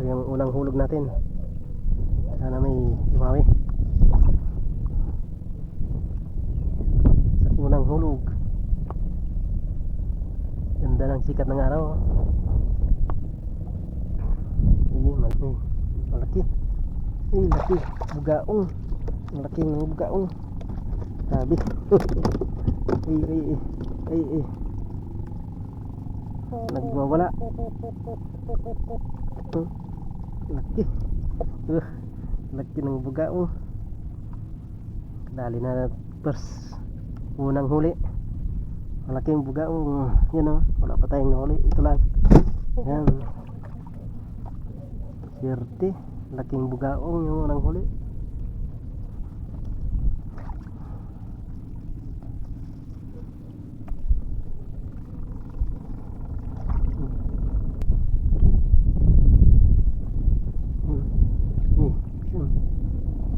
Ito yung unang hulog natin. Sana may umawi sa unang hulog. Ganda ng sikat ng araw. Malaki. Laki. Bugaong. Malaki ng bugaong. Sabi. Ay. Nagwawala. Laki. Laki ng bugaong. Dali na first unang huli. Malaking bugaong. Yan o. Wala pa tayong nahuli. Ito lang. Yan. Swerte. Laking bugaong yung unang huli.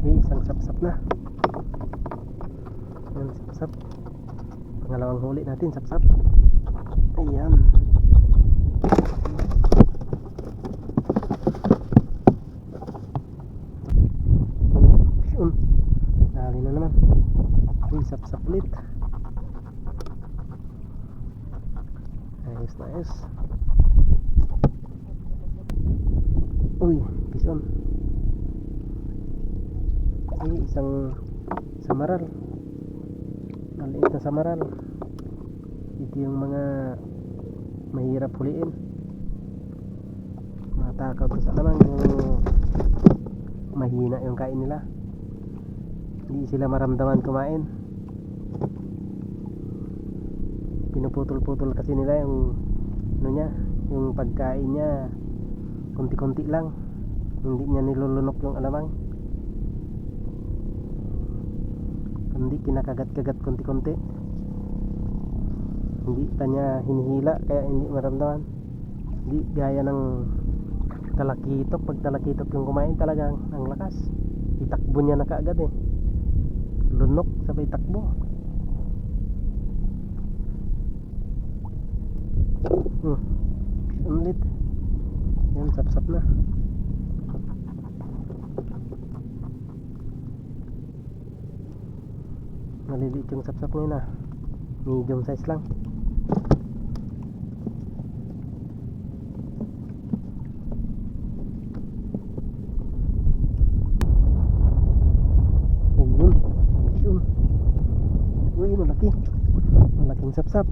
Isang sapsap na. Yan, sapsap. Pangalawang huli natin, sapsap. Ayan. Dali na naman. Sapsap ulit. Ayos. Uy, pison. Isang samaral. Maliit na samaral. Ito yung mga mahirap huliin. Matakaw to sa lamang yung mahina yung kain nila. Hindi sila maramdaman kumain. Pinuputol-putol kasi nila yung ano niya, yung pagkain niya konti-konti lang. Hindi niya nilulunok yung alamang. Hindi kinakagat-kagat konti-konti. Hindi pa niya hinihila kaya hindi maramdaman. Hindi gaya ng talakitok. Pag talakitok yung kumain talagang ang lakas. Itakbo niya na kaagad eh. Lunok sabay takbo. Ulit. Yan, sapsap na. Maliliit yung sapsap ngayon ah. Medium size lang. Uy, malaki. Malaking sapsap.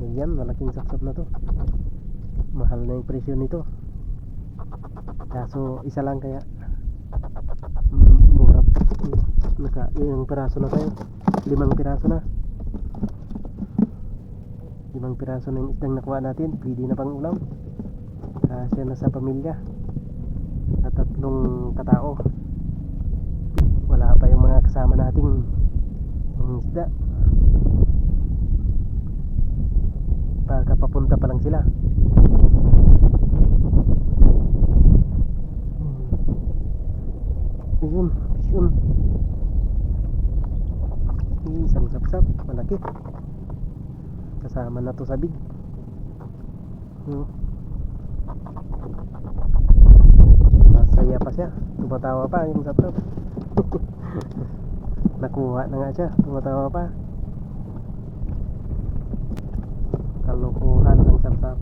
Ayan, malaking sapsap na to. Mahal na yung presyo nito. Kaso isa lang kaya mura. Yung piraso na tayo. 5 piraso na. 5 piraso na yung isdang nakuha natin. Pwede na pang ulam. Kasi na sa pamilya. At 3 katao. Wala pa yung mga kasama nating isda. Baka papunta pa lang sila. Yun. Isang sapsap, malaki. Kasama na to sa big. Masaya pa siya. Tumatawa pa yung sapsap. Nakuha na nga siya. Tumatawa pa. Kalukuhan ng sapsap.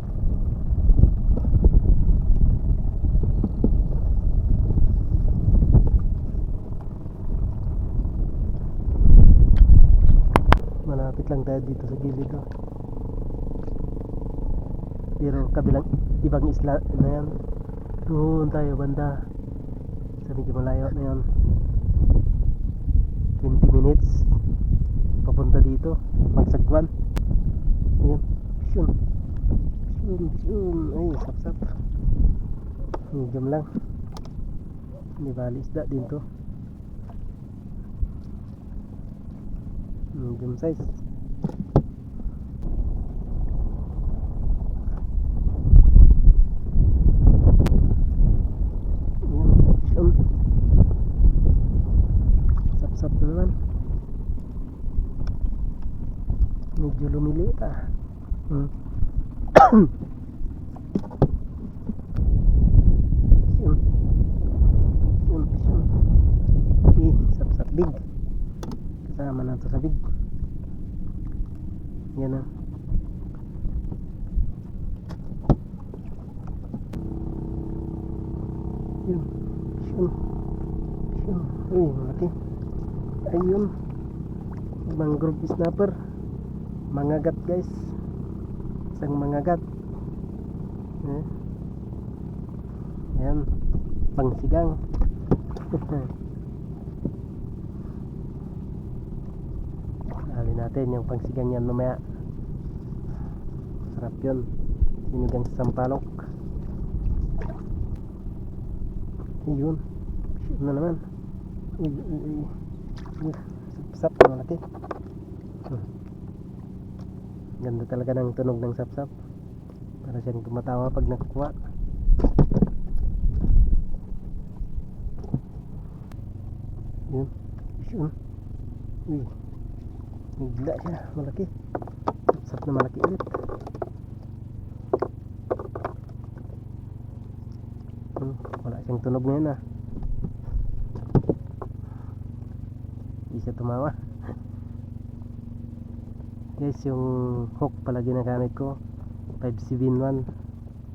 Malapit lang tayo dito sa gilid oh. Pero kabilang ibang isla na yan. Doon tayo banda sa medyo malayo na yan. 20 minutes papunta dito Magsagwan. Ayan. Ay, sapsap. Medium lang. Hindi bali isda din to. Medium size. Sapsap na naman. Medyo lumiliit ah. na to sabig. Yan na. Yun. Yun. Yun. Uy, malaki. Ayun. Mangrove snapper. Mangagat guys. Isang mangagat. Yan. Pangsigang. Alin natin yung pangsigang yan mamaya. Sarap yun. Sinigang sa sampalok. Ayun. Shoot na naman. Sapsap na malaki. Ganda talaga ng tunog ng sapsap. Para siyang tumatawa pag nakukuha. Yun. Yun. Uy. Nigla siya. Malaki. Sapsap na malaki ulit. Wala siyang tunog ngayon ah. Hindi siya tumawa. Guys, yung hook pala ginagamit ko 571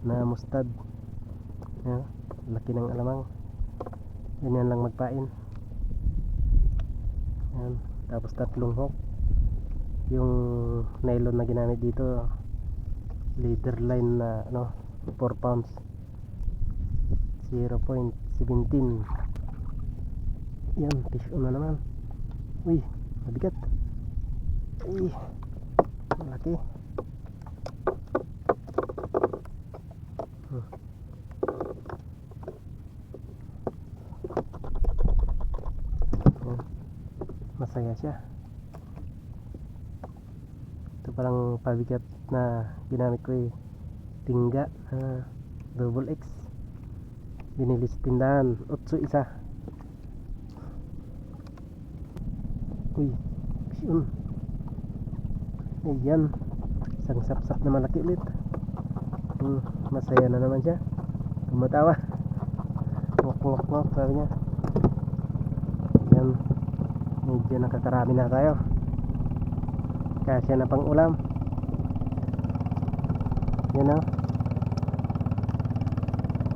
na mustad. Yan, laki ng alamang. Ganyan lang magpain. Yan, tapos 3 hook. Yung nylon na ginamit dito leader line na 4 pounds 0.17. Yan, fish on na naman. Uy, mabigat. Uy, malaki. Masaya siya. Ito parang pabigat na ginamit ko tingga double X. Binili sa tindahan 8 isa. Uy, yun. Ayan, isang sapsap na malaki ulit. Masaya na naman siya. Tumatawa. Ngok ngok ngok sabi niya. Ayan, medyo nakakarami na tayo. Kasya na pang ulam. Yan o.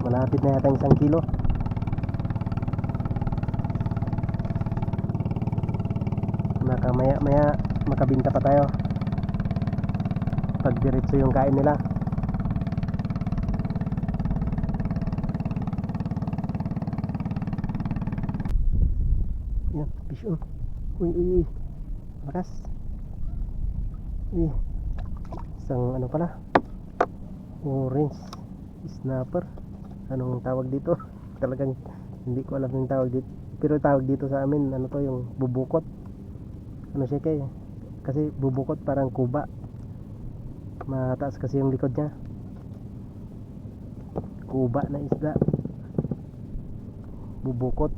Malapit na yata 1 kilo. Maya maya makabinta pa tayo pag diretso yung kain nila. Yan, fish on. Uy, lakas. Uy, isang ano pala, orange snapper. Anong tawag dito? Talagang hindi ko alam yung tawag dito, pero tawag dito sa amin ano to, yung bubukot. Ano siya kasi bubukot parang kuba. Mataas kasi yung likod niya. Kuba na isda. Bubukot.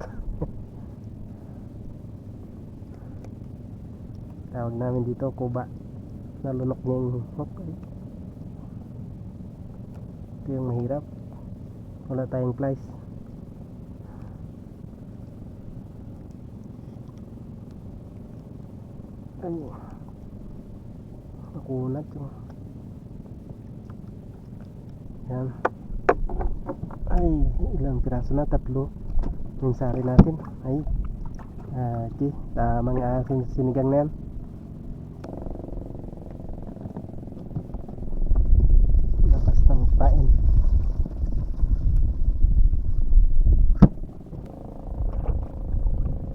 Tawag namin dito kuba. Nalunok niya yung hook. Ito yung mahirap. Wala tayong flies. Ay, nakunat yung yan. Ay, ilang piraso na? 3 yung sari natin. Ay, okay, tamang aking sinigang na yan. Lakas ng pain.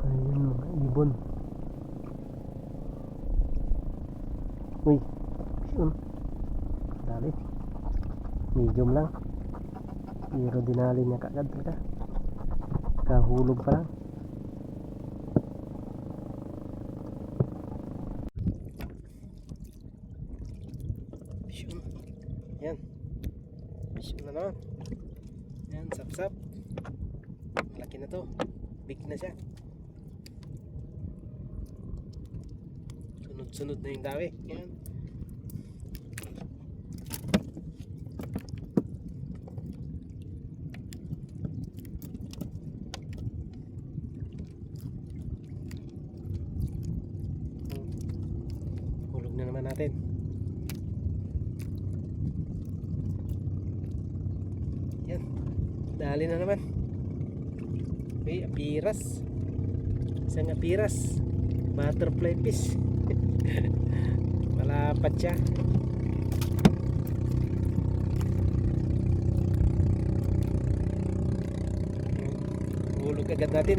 Ayun, mga ibon. Uy, yun. Dali. Medium lang. Pero dinali niya kagad talaga. Kahulog pa lang. Yun. Yan. Yun na naman. Yan, sap-sap. Malaki na to. Big na siya. Sunod-sunod na yung dawi. Yan. natin. Yan, dali na naman. Okay, apiras. Isang apiras, butterfly fish. Malapad siya. Hulog agad natin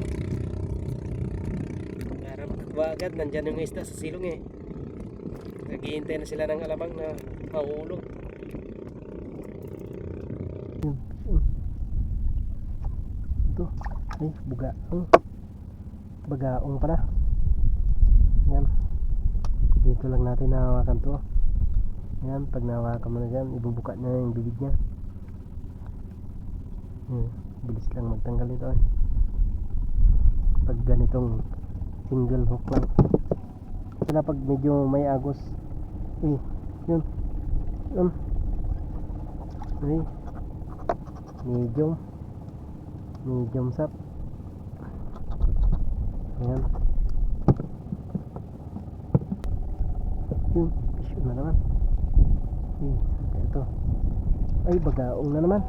para makakuha agad. Nandyan yung isda sa silong eh. Naghihintay na sila ng alamang na mahulog. Ito ay bugaong. Bagaong pala. Yan, dito lang natin nahawakan to. Yan, pag nahawakan mo na dyan, ibubuka na yung bibig nya. Bilis lang magtanggal ito eh. Pag ganitong single hook lang. Sila pag medyo may agos, uy, yun, uy, medium sap. Ayan, yun, fish na naman. Ito ay bagaong na naman.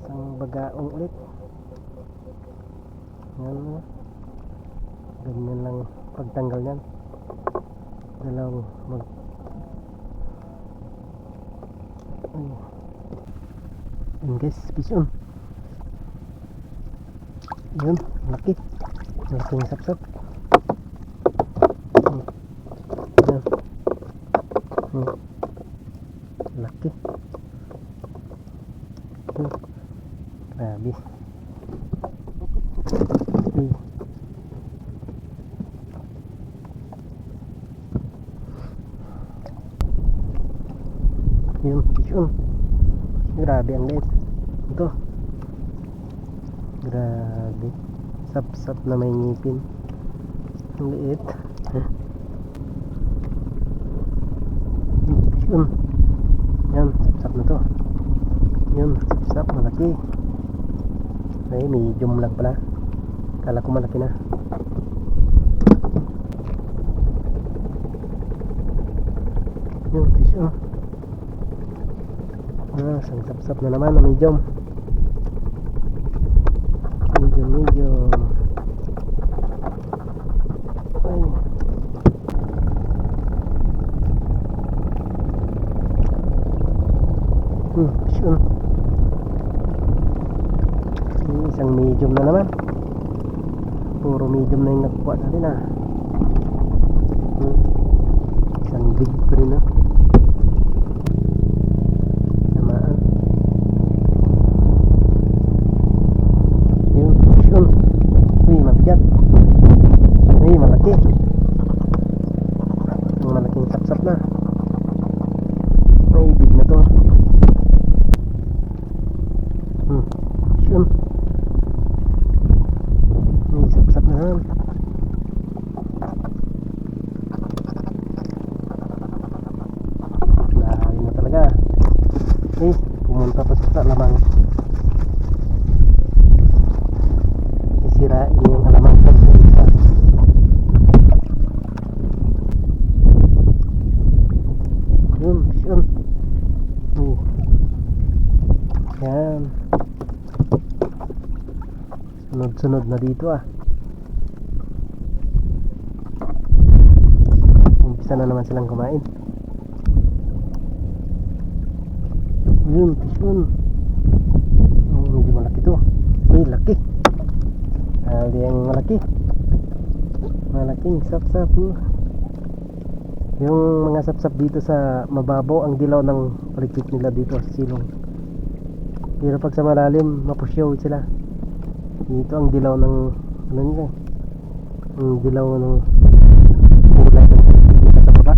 Isang bagaong ulit. Yan, ganyan lang pagtanggal yan. Dalawang yun guys, fish on. Yun, laki. Laking sapsap. Yan. Laki. Grabe. Yun, fish on. Grabe ang liit. Ito. Grabe. Sap-sap na may ngipin. Ang liit. Yun. Yan, sap-sap na to. Yun, sap-sap, malaki. Ay, medium lang pala. Kala ko malaki na. Yun, fish on. Isang sap-sap na naman na medium. Medium. Ay. Fish on. Isang medium na naman. Puro medium na yung nakuha natin ah. Isang big pa rin ah. Samaan. Yun, fish on. Uy, mabigat. Uy, malaki. Malaking sapsap na. May big na to. Fish on. Sapsap na naman. Lalim na talaga. Pumunta pa sa lamang. Sisirain yung alamang pagpunta. Yun, yun. Yan. Sunod-sunod na dito ah. Umpisa na naman silang kumain. Yun, fish on. Medyo malaki to. Uy, laki. Hali ang malaki. Malaking sap-sap. Yung mga sap-sap dito sa mababaw, ang dilaw ng paligpit nila dito sa silong. Pero pag sa malalim, mapusyaw sila. Dito ang dilaw ng ano nila, ang dilaw ng kulay ng paligpit nila sa baba.